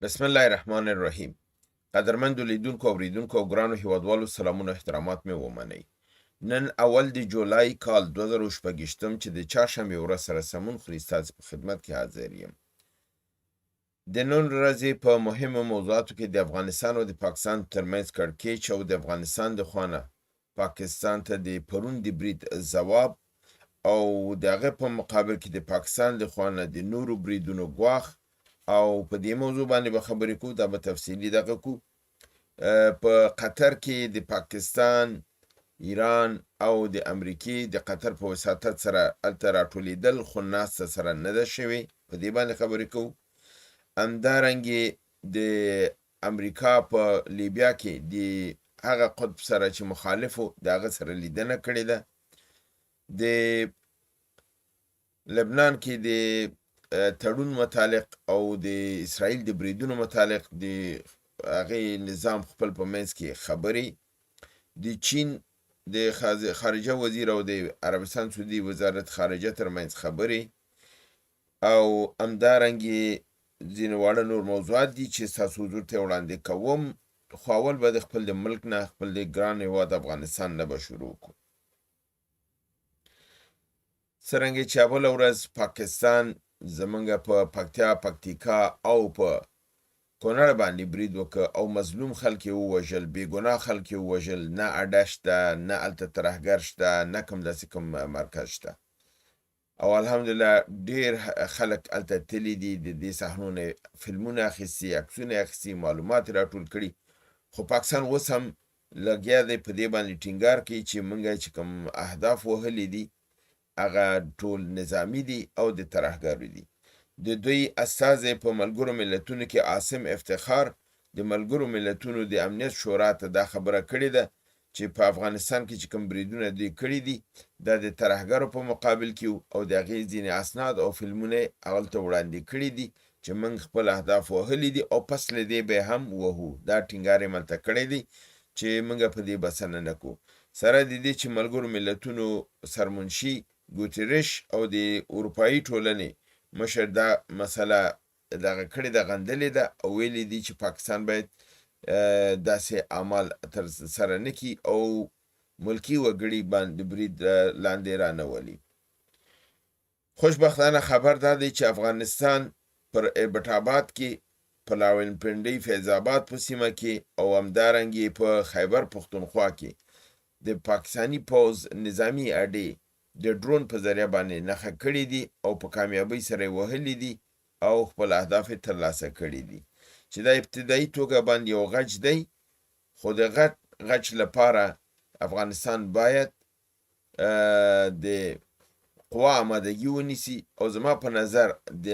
بسم الله الرحمن الرحیم. قدرمندو لیدونکو او اوریدونکو او ګرانو هیوادوالو سلامونه احترامات مې ومنئ. نن اول د جولای کال 2026 چې د چهارشنبې ورځ سره سمون خوري ستاسو په خدمت کې حاضر یم. د نن ورځې په مهمو موضوعاتو کې د افغانستان او د پاکستان ترمنځ کړکېچ او د افغانستان د خوانه پاکستان ته د پرون د برید ځواب او د هغه په مقابل کې د پاکستان د خوانه د نورو بریدونو ګواښ او په دې موضوع باندې به خبرې کوو. دا به تفصیلي دغه کو. په قطر کې د پاکستان، ایران او د امریکې د قطر په وساطت سره هلته راټولېدل، خو ناسته سره نه ده شوې. په دې باندې خبرې کوو. همدارنګې د امریکا په لیبیا کې د هغه قطب سره چې مخالفو د هغه سره لیدنه کړې ده. د لبنان کې د تړون متعلق او د اسرائیل د بریدونو متعلق د هغې نظام خپل په منځ کې خبرې، د چین د خارجه وزیر او د عربستان سعودي وزارت خارجه ترمنځ خبرې، او همدارنګې ځینې واړه نور موضوعات دي چې ستاسو حضور ته وړاندې کوم. خو اول به د خپل د ملک نه، خپل د ګران هېواد افغانستان نه به شروع کړو. څرنګه چې اوله ورځ پاکستان زمونږ په پکتیا، پکتیکا او په کونړ باندې برید وکړ او مظلوم خلک یې ووژل، بېګناه خلک یې ووژل، نه اډه شته، نه هلته ترهګر شته، نه کوم داسې کوم مرکز شته. او الحمدلله ډېر خلک هلته تللي دي، د دې صحنو نه فلمونه اخیستي، عکسونه اخیستي، معلومات یې راټول کړي. خو پاکستان اوس هم لګیا دی په دې باندې ټینګار کوي چې موږ چې کوم اهداف وهلي دي هغه ټول نظامي دي او د ترهګرو دي. د دوی استازی په ملګرو ملتونو کې عاصم افتخار د ملګرو ملتونو د امنیت شورا ته دا خبره کړې ده چې په افغانستان کې چې کوم بریدونه دوی کړي دي دا د ترهګرو په مقابل کې او د هغې ځینې اسناد او فلمونه هغلته وړاندې کړي دي چې موږ خپل اهداف وهلي دي او پس له دې به هم وهو. دا ټینګار یې ملته کړی دی چې موږ په دې بسنه نه کوو. سره د دې چې ملګرو ملتونو سرمنشي ګوتریش او د اروپایي ټولنې مشر دا مسله دغه کړې ده، غندلې ده او ویلي دي چې پاکستان باید داسې اعمال ترسره نه کړي او ملکي وګړي باندې برید لاندې رانولي. خوشبختانه خبر دا دی چې افغانستان پر ایبټ آباد کې، په لاولپنډۍ فیض آباد په سیمه کې او همدارنګې په خیبر پښتونخوا کې د پاکستاني پوځ نظامي اډې د ډرون په ذریعه باندې نښه کړي دي او په کامیابۍ سره یې وهلي دي او خپل اهداف یې ترلاسه کړي دي. چې دا ابتدایي توګه باندې یو غچ دی، خو د غچ لپاره افغانستان باید د قوا آمادګي ونیسي. او زما په نظر د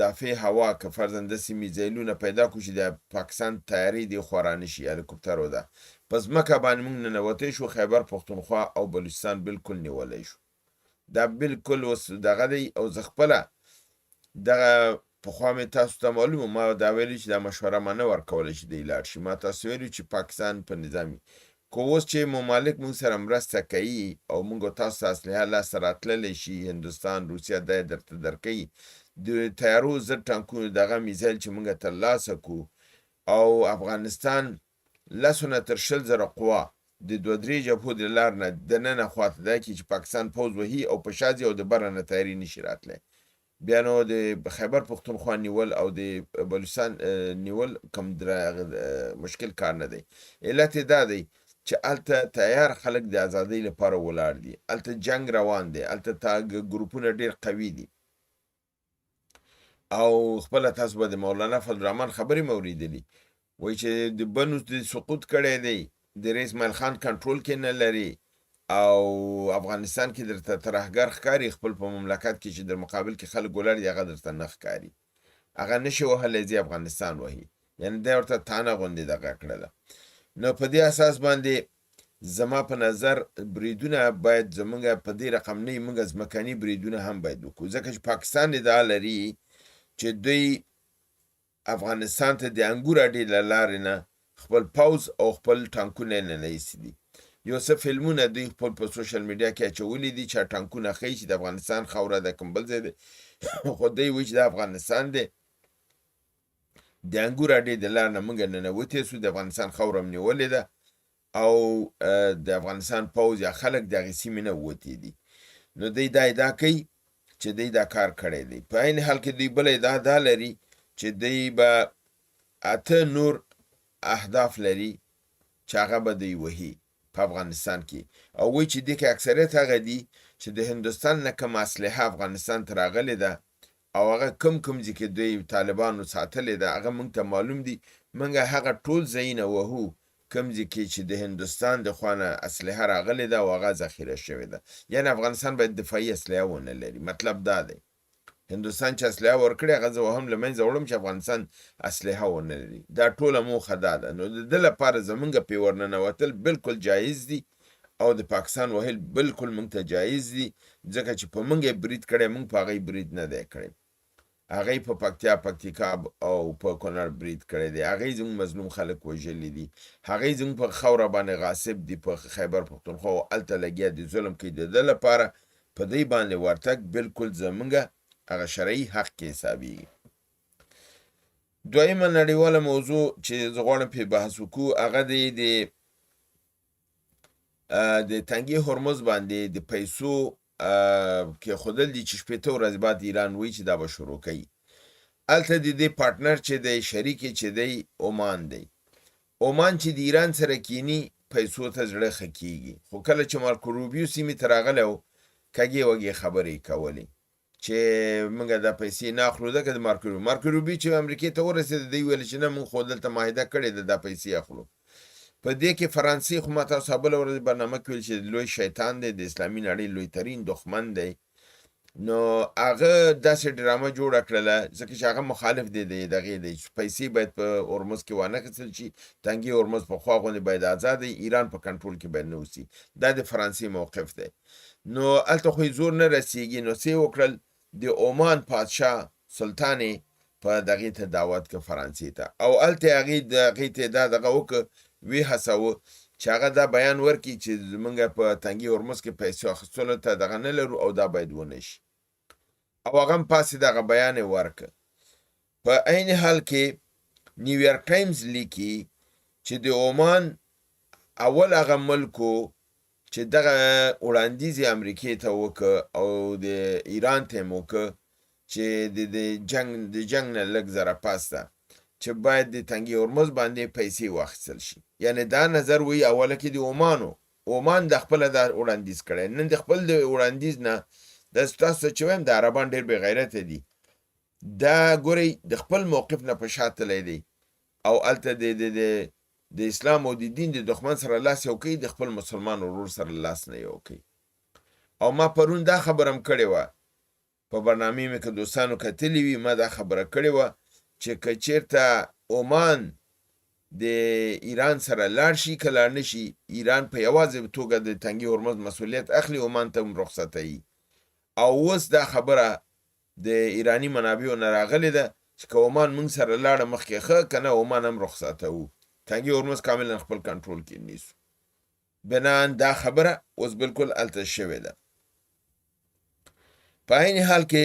دافع هوا که فرضاً داسې میزایلونه پیدا کړو چې د پاکستان تیارې دې خورا نه شي، هلیکوپټرو ده، په ځمکه باندې موږ ننوتی شو، خیبر پښتونخوا او بلوچستان بالکل نیولی شو. دا بالکل اوس دغه دی. او زه خپله دغه پخوا مې تاسو ته معلومه، ما دا ویلي چې دا مشوره ما نه ورکولی چې دی لاړ شي. ما تاسو ویلي چې پاکستان په نظامي که اوس چې ممالک موږ سره مرسته کوي او موږ تاسو ته اسلحه لاسته راتللی شي، هندوستان، روسیه دا یې درته درکوي، د تیارو زر ټانکونو دغه میزایل چې موږ ترلاسه کړو او افغانستان لسو نه تر 20,000 قوا د 2-3 جبهو د لار نه دننه خواته دا کړي چې پاکستان پوځ وهي او په شا ځي او د بره نه تیاري نشي راتلی، بیا نو د خیبر پښتونخوا نیول او د بلوچستان نیول کوم مشکل کار نه دی. علت یې دا دی چې هلته تیار خلک د ازادۍ لپاره ولاړ دي، هلته جنگ روان دی، هلته ګروپونه ډېر قوي دي. او خپله تاسو به د مولانا فضل الرحمن خبرې مې اورېدلي، وایي چې د بنو د سقوط کړی دی، د رئیس اسماعیل خان کنټرول کې نه لري او افغانستان کې درته ترهګر ښکاري، خپل په مملکت کې چې در مقابل کې خلک ولاړ دي هغه درته نه ښکاري، هغه نشي وهلی ځي افغانستان وهي. یعنې دا ورته تانه غوندې دغه کړله. نو په دې اساس باندې زما په نظر بریدونه باید زمونږ په دې رقم نه وي، موږ ځمکني بریدونه هم باید وکړو، ځکه چې پاکستان ادعا لري چې دوی افغانستان ته د انګور اډې له لارې نه خپل پوځ او خپل ټانکونه یې ننیستي دي. یو څه فلمونه دوی خپل په سوشل میډیا کې اچولي دي چې ټانکونه ښیي چې د افغانستان خاوره د کوم بل ځای دی، خو دوی وایي چې د افغانستان دی. د انګور اډې د لار نه موږ ننوتې سو، د افغانستان خاوره م نیولې ده او د افغانستان پوځ یا خلک دغې سیمې نه ووتې دي. نو دوی دا ادعا کوي چې دوی دا کار کړی دی. په عین حال کې دوی بله ادعا دا لري چې دوی به 8 نور اهداف لري چې هغه به دوی وهي په افغانستان کې، او وایي چې دې کې اکثریت هغه دي چې د هندوستان نه کوم اسلحه افغانستان ته راغلې ده او هغه کوم ځای کې دوی طالبانو ساتلې ده هغه موږ ته معلوم دي. موږ هغه ټول ځایونه وهو کوم ځای کې چې د هندوستان د خوا نه اسلحه راغلې ده او هغه ذخیره شوې ده. یعنې افغانستان باید دفاعي اسلحه ونه لري. مطلب دا دی هندوستان چې اسلحه ورکړي هغه زه هم له منځه وړم چې افغانستان اسلحه ونه لري. دا ټوله موخه دا ده. نو د ده لپاره زمونږ پې ورننوتل بالکل جایز دي او د پاکستان وهل بالکل موږ ته جایز دي، ځکه چې په موږ یې برید کړی، موږ په هغې برید نه دی کړی. هغې په پکتیکا او په کونړ برید کړی دی، هغې زموږ مظلوم خلک وژلي دي، هغې زموږ په خاوره باندې غاصب دي، په خیبر پښتونخوا او هلته لګیا دي ظلم کوي. د ده لپاره په دې باندې ورتګ بالکل زموږ هغه شرعي حق کې حسابېږي. دویمه نړیواله موضوع چې زه غواړم پې بحث وکړو هغه دی د تنګي هرمز باندې د پیسو کېښودل دي چې 15 ورځې بعد ایران وایي چې دا به شروع کوي. هلته د دې پارټنر چې دی شریک یې چې دی عمان دی. عمان چې د ایران سره کینی پیسو ته زړه ښه کېږي، خو کله چې مارکو روبیو سیمې ته راغلی و کږې وږې خبرې کولې چې موږ دا پیسې نه اخلو. ځکه د مارکو روبیو چې امریکې ته ورسېده دی ویل چې نه موږ خو دلته معاهده کړې ده دا پیسې اخلو. په دې کې فرانسې خو ما تاسو بله ورځ برنامه کې ویل چې لوی شیطان دی، د اسلامي نړۍ لوی ترین دښمن دی. نو هغه داسې ډرامه جوړه کړله ځکه چې هغه مخالف دی دغې دی چې پیسې باید په هرمز کې وانخیستل شي، تنګي هرمز پخوا غوندې باید آزاد وي، ایران په کنټرول کې باید نه اوسي. دا د فرانسې موقف دی. نو هلته خو یې زور نه رسېږي. نو څه یې وکړل د عمان پادشاه سلطان یې په دغې ته دعوت کړ فرانسې ته، او هلته یې هغې ته دا دغه وکړه وی هڅوه چې هغه دا بیان ورکړي چې زمونږ په تنګي هرمز کې پیسو اخیستلو ته دغه نه لرو او دا باید ونه شي، او هغه هم پاسې دغه بیان یې ورکړه. په عین حال کې نیویارک ټایمز لیکي چې د عمان اول هغه ملک و چې دغه وړاندیز یې امریکې ته وکړه او د ایران ته یې وکړه چې د جنګ نه لږ زره پاسته چې باید د تنګي هرمز باندې پیسې واخیستل شي. یعنې دا نظر وایي اوله کې د عمان د خپله دا وړاندیز کړی، نن د خپل د وړاندیز نه دا ستاسو چې وایم د عربان ډېر بې غیرته دي. دا ګورئ د خپل موقف نه په شا تللی دی او هلته د اسلام او د دین د دښمن سره لاس یو کوي، د خپل مسلمان ورور سره لاس نه یو کوي. او ما پرون دا خبره هم کړې وه په برنامې مې که دوستانو کتلي وي، ما دا خبره کړې وه چې که چېرته عمان د ایران سره لاړ شي که لاړ نه شي، ایران په یوازې توګه د تنګي هرمز مسؤلیت اخلي، عمان ته هم رخصتوي. او اوس دا خبره د ایرانی منابعو نه راغلې ده چې که عمان موږ سره لاړه مخکې ښه، که نه عمان هم رخصتوو، تنګي هرمز کاملا خپل کنټرول کې نیسو. بنان دا خبره اوس بالکل هلته شوې ده. په عین حال کې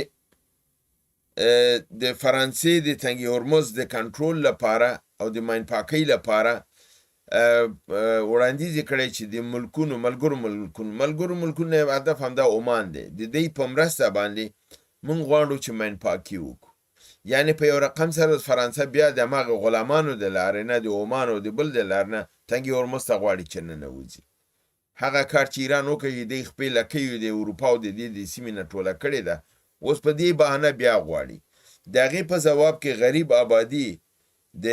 د فرانسې د تنګي هرمز د کنټرول لپاره او د ماین پاکۍ لپاره وړاندیز یې کړی چې د ملګرو ملکونو هدف همدا عمان دی. د دوی په مرسته باندې موږ غواړو چې ماین پاکي وکړو. یعنې په یو رقم سره فرانسه بیا د هماغه غلامانو د لارې نه، د عمان او د بل د لارې نه تنګي هرمز ته غواړي چې ننوځي. هغه کار چې ایران وکړي د خپې لکیو د اروپا او د دې د سیمې نه ټوله کړې ده، اوس په دې بهانه بیا غواړي. د هغې په ځواب کې غریب آبادي د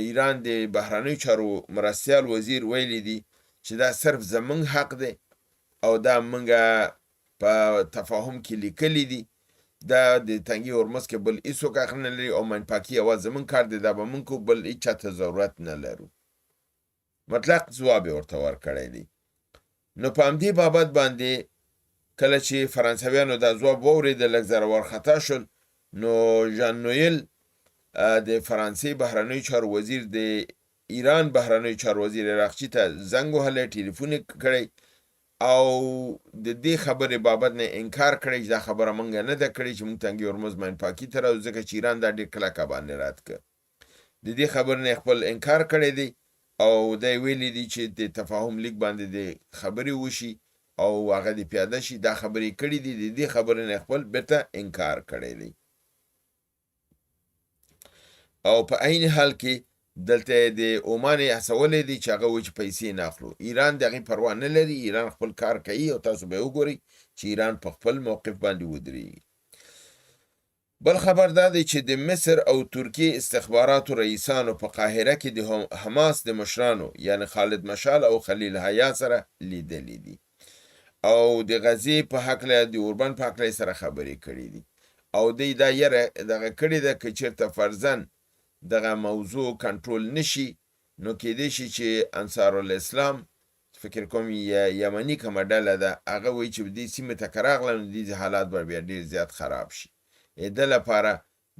ایران د بهرنیو چارو مرستیال وزیر ویلی دي چې دا صرف زمونږ حق دی او دا موږ په تفاهم کې لیکلی دي، دا د تنګي هرمز کې بل هېڅوک حق نه لري او ماین پاکي یوازې زمونږ کار دی، دا به موږ کو، بل هېچ چا ته ضرورت نه لرو. مطلق ځواب یې ورته ورکړی دی. نو په همدې بابت باندې کله چې فرانسویانو دا ځواب واورېده لږ زره وارخطا شول. نو ژان نویل د فرانسې بهرنیو چارو وزیر د ایران بهرنیو چارو وزیر عراقچي ته زنګ وهلی، ټلیفون یې کړی او د دې خبرې بابت نه انکار کړی چې دا خبره مونږ نه ده کړې چې مونږ تنګ هرمز ماین پاکي ته راځو، ځکه چې ایران دا ډېر کلکه باندې رد کړ. د دې خبر نه خپل انکار کړی دی او دا ویلي دي چې د تفاهم لیک باندې د خبرې وشي او هغه د پیاده شي. دا خبرې کړې دي، د دې خبرې نه خپل بیرته انکار کړی دی. او په عین حال کې دلته د عمان هڅولې دي چې هغه وایي چې پیسې نه اخلو. ایران د هغې پروا نه لري، ایران خپل کار کوي او تاسو به وګورئ چې ایران په خپل موقف باندې ودرېږي. بل خبر دا دی چې د مصر او ترکیې استخباراتو رئیسانو په قاهره کې د حماس د مشرانو یعنی خالد مشال او خلیل حیا سره لیدلې دي او د غزې په هکله د اوربن په هکله سره خبرې کړې دي او دوی دا یره دغه کړې ده که چېرته فرضاً دغه موضوع کنټرول نشي نو کېدای شي چې انصار الاسلام فکر کوم یمني کومه ډله ده هغه وایي چې دې سیمې ته که راغله نو دې حالات به بیا ډېر زیات خراب شي. د لپاره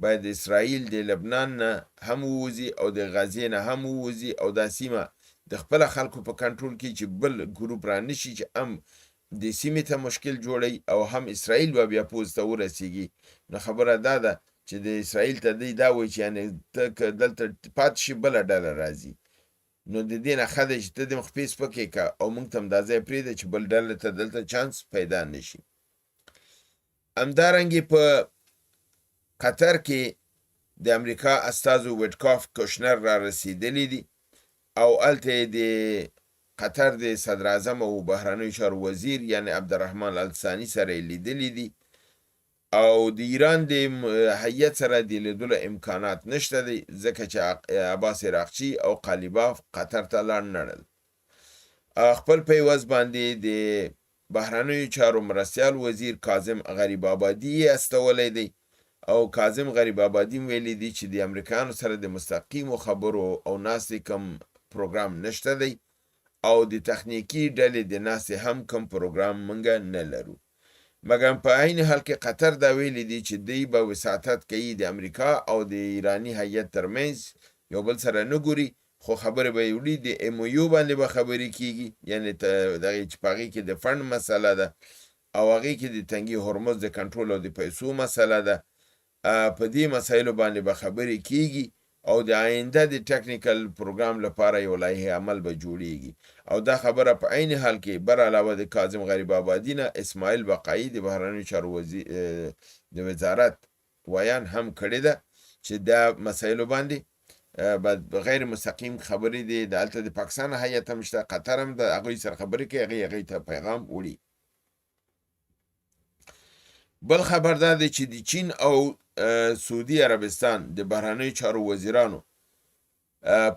باید اسرائیل د لبنان نه هم ووځي او د غزې نه هم ووځي او دا سیمه د خپل خلکو په کنټرول کې چې بل ګروپ را نشي چې هم د سیمې ته مشکل جوړي او هم اسرائیل به بیا پوز ته ورسیږي. نو خبره دا ده چې د اسرائیل ته دی دا وایي چې یعنې ته که دلته پاتې شي بله ډله راځي نو د دې نه ښه دی چې ته د مخ پیس پکې که او موږ ته هم دا ځای پرېږده چې بل ډله ته دلته چانس پیدا نشي. همدارنګې په قطر کې د امریکا استازو ویټکاف کوشنر را رسیدلی دي او هلته د قطر د صدر اعظم او بهرنیو چارو وزیر یعنی عبدالرحمن الثانی سره لیدلی دي او د ایران د هیئت سره د لیدلو امکانات نشته دی ځکه چې عباس عراقچي او قالیباف قطر ته لاړ نړل. خپل په عوض باندې د بهرنیو چارو مرستیال وزیر کاظم غریب آبادي استولی دی او کاظم غریب آبادي ویلي دي چې د امریکایانو سره د مستقیمو خبرو او ناستې کم پروګرام نشته دی او د تخنیکی ډلې د ناستې هم کم پروګرام موږ نه لرو. مګر په عین حال کې قطر دا ویلي دي چې دوی به وساطت کوي د امریکا او د ایرانی هیئت ترمنځ یو بل سره نه ګوري خو خبره به وړي د MOU باندې به خبرې کیږي یعنی دغه چې په هغې کې د فند مسله ده او هغې کې د تنګي هرمز د کنټرول او د پیسو مسله ده. په دې مسایلو باندې به خبرې کیږي او د آینده د ټکنیکل پروګرام لپاره یو لایحه عمل به جوړیږي او دا خبره په عین حال کې بر علاوه د کاظم غریب آبادي نه اسماعیل بقایي د بهرنیو چارو د وزارت ویان هم کړې ده چې دا مسایلو باندې غیر مستقیم خبرې دي. د هلته د پاکستان هیئت هم شته، قطر هم د هغوی سره خبرې کوي، هغې ته پیغام وړي. بل خبر دا دی چې د چین او سعودي عربستان د بهرنیو چارو وزیرانو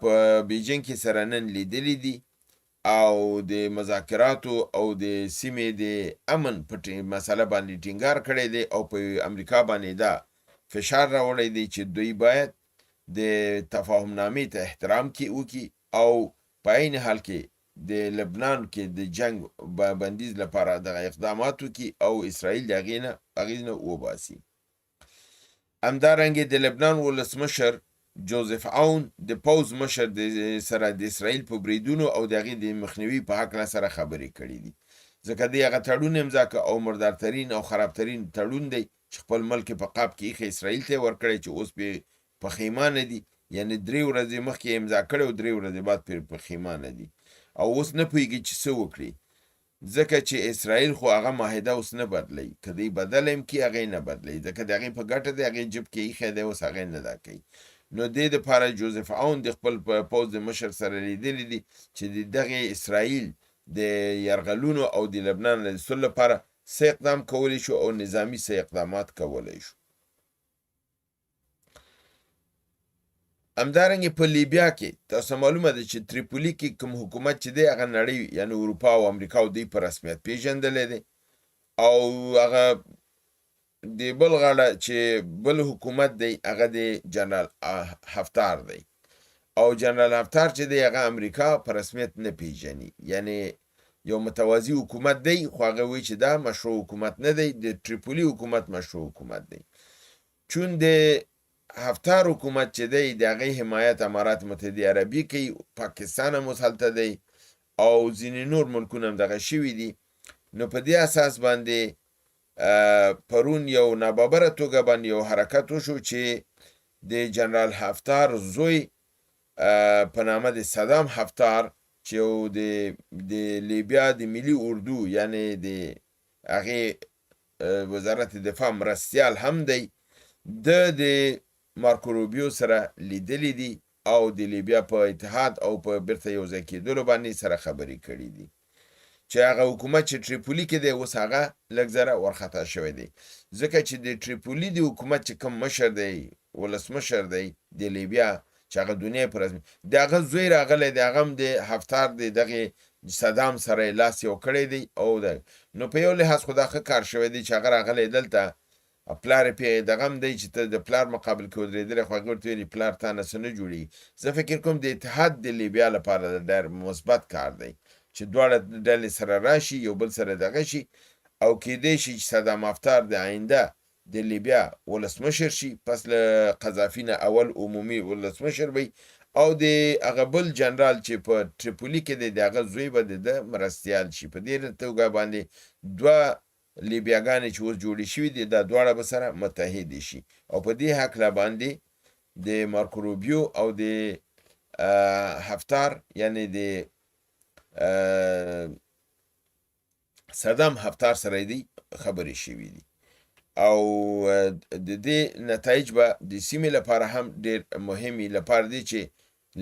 په بیجینګ کې سره نن لیدلي دي او د مذاکراتو او د سیمې د امن په مسله باندې ټینګار کړی دی او په امریکا باندې دا فشار راوړی دی چې دوی باید د تفاهم نامې ته احترام وکړي او په عین حال کې د لبنان کې د جنگ بندیز لپاره دغه اقدامات وکړي او اسرائیل د هغې نه وباسي. همدارنګه د لبنان ولسمشر جوزف عون د پوز مشر سره د اسرائیل په بریدونو او د هغې د مخنیوي په هکله سره خبرې کړي دي ځکه دی هغه تړون امضا کړ او مردارترین او خرابترین تړون دی چې خپل ملک په قاب کې ایښی اسرائیل ته ورکړی چې اوس پې پښیمانه دي یعنې 3 ورځې مخکې امضا کړی او 3 ورځې بعد پې پښیمانه دي او اوس نه پوهېږي چې څه وکړي ځکه چې اسرائیل خو هغه معاهده اوس نه بدلی که دی بدله هم کړي هغې نه بدلی ځکه د هغې په ګټه دی هغې جب کې ایښی دی اوس هغې نه دا کوي. نو دې دپاره جوزف عون د خپل پوځ د مشر سره لیدلی دي چې د دغې اسرائیل د یرغلونو او د لبنان د صلح لپاره څه اقدام کولی شو او نظامي څه اقدامات کولی شو. همدارنګه په لیبیا کې تاسو معلومه ده چې تریپولی کې کوم حکومت چې دی هغه نړۍ یعنی اروپا او امریکا او دوی په رسمیت پیژندلی دی او هغه د بل غاړه چې بل حکومت دی هغه د جنرال هفتار دی او جنرال هفتار چې دی هغه امریکا په رسمیت نه پیژني یعنی یو متوازی حکومت دی خو هغه وایي چې دا مشروع حکومت نه دی، د تریپولی حکومت مشروع حکومت دی. چون د هفتار حکومت چې دی د هغې حمایت امارات متحده عربي کوي، پاکستان هم اوس هلته دی او ځینې نور ملکونه هم دغه شوي دي نو په دې اساس باندې پرون یو ناببره توګه باندې یو حرکت وشو چې د جنرال حفتار زوی په نامه د صدام حفتار چې یو د لیبیا د ملي اردو یعنی د هغې وزارت دفاع مرستیال هم دی، د مارکو روبیو سره لیدلی دي او د لیبیا په اتحاد او په بیرته یو ځای کېدلو باندې سره خبرې کړي دي چې هغه حکومت چې تریپولي کې دی اوس هغه لږ زره ورخطا شوی دی، ځکه چې د تریپولي د حکومت چې کوم مشر دی ولسمشر دی د لیبیا چې هغه دنیا پر رسمي د هغه زوی راغلی دی، هغه هم د حفتار د دغې صدام سره لاس یو کړی دی او نو په یو لحاظ خو دا ښه کار شوی دی چې هغه راغلی دلته پلار یې پې دغه هم دی چې ته د پلار مقابل کې ودرېدلی خو هغې ورته ویلي پلار تا نه څه نه جوړېږي. زه فکر کوم د اتحاد د لیبیا لپاره ډېر مثبت کار دی چې دواړه ډلې سره راشي یو بل سره دغه شي او کېدی شي چې صدام حفتار د آینده د لیبیا ولسمشر شي، پس له قذافي نه اول عمومي ولسمشر وي او د هغه بل جنرال چې په تریپولي کې دی د هغه زوی به د ده مرستیال شي. په دې توګه باندې دوه لیبیاګانې چې اوس جوړې شوي دي دا دواړه به سره متحدې شي او په دې هکله باندې د مارکو روبیو او د حفتار یعنی د صدام حفتار سره دی خبرې شوي دي او د دې نتایج به د سیمې لپاره هم ډېر مهمې لپاره دی چې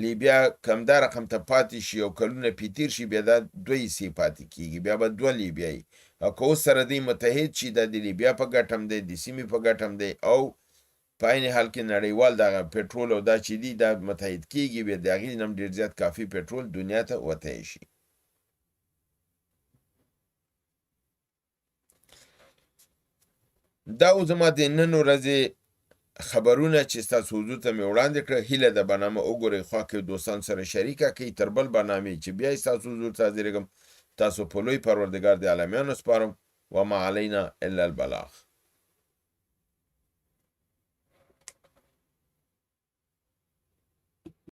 لیبیا کمدا رقم ته پاتې شي او کلونه پې تېر شي بیا دا دوه حصې پاتې کېږي، بیا به دوه لیبیایي او که اوس سره دی متحد شي دا د لیبیا په ګټه هم دی د سیمې په ګټه هم دی او په عین حال کې نړیوال دغه پټرول او دا چې دی دا متحد کېږي بیا د هغې نه هم ډېر زیات کافي پټرول دنیا ته وتلی شي. دا اوس زما د نن ورځې خبرونه چې ستاسو حضور ته مې وړاندې کړه هیله ده برنامه وګورئ، خوا کې دوستان سره شریکه کړئ، تر بل برنامې چې بیا ستاسو حضور ته حاضرېږم تاسو په لوی پروردګار د عالمیانو سپارم وما علینا الا البلاغ.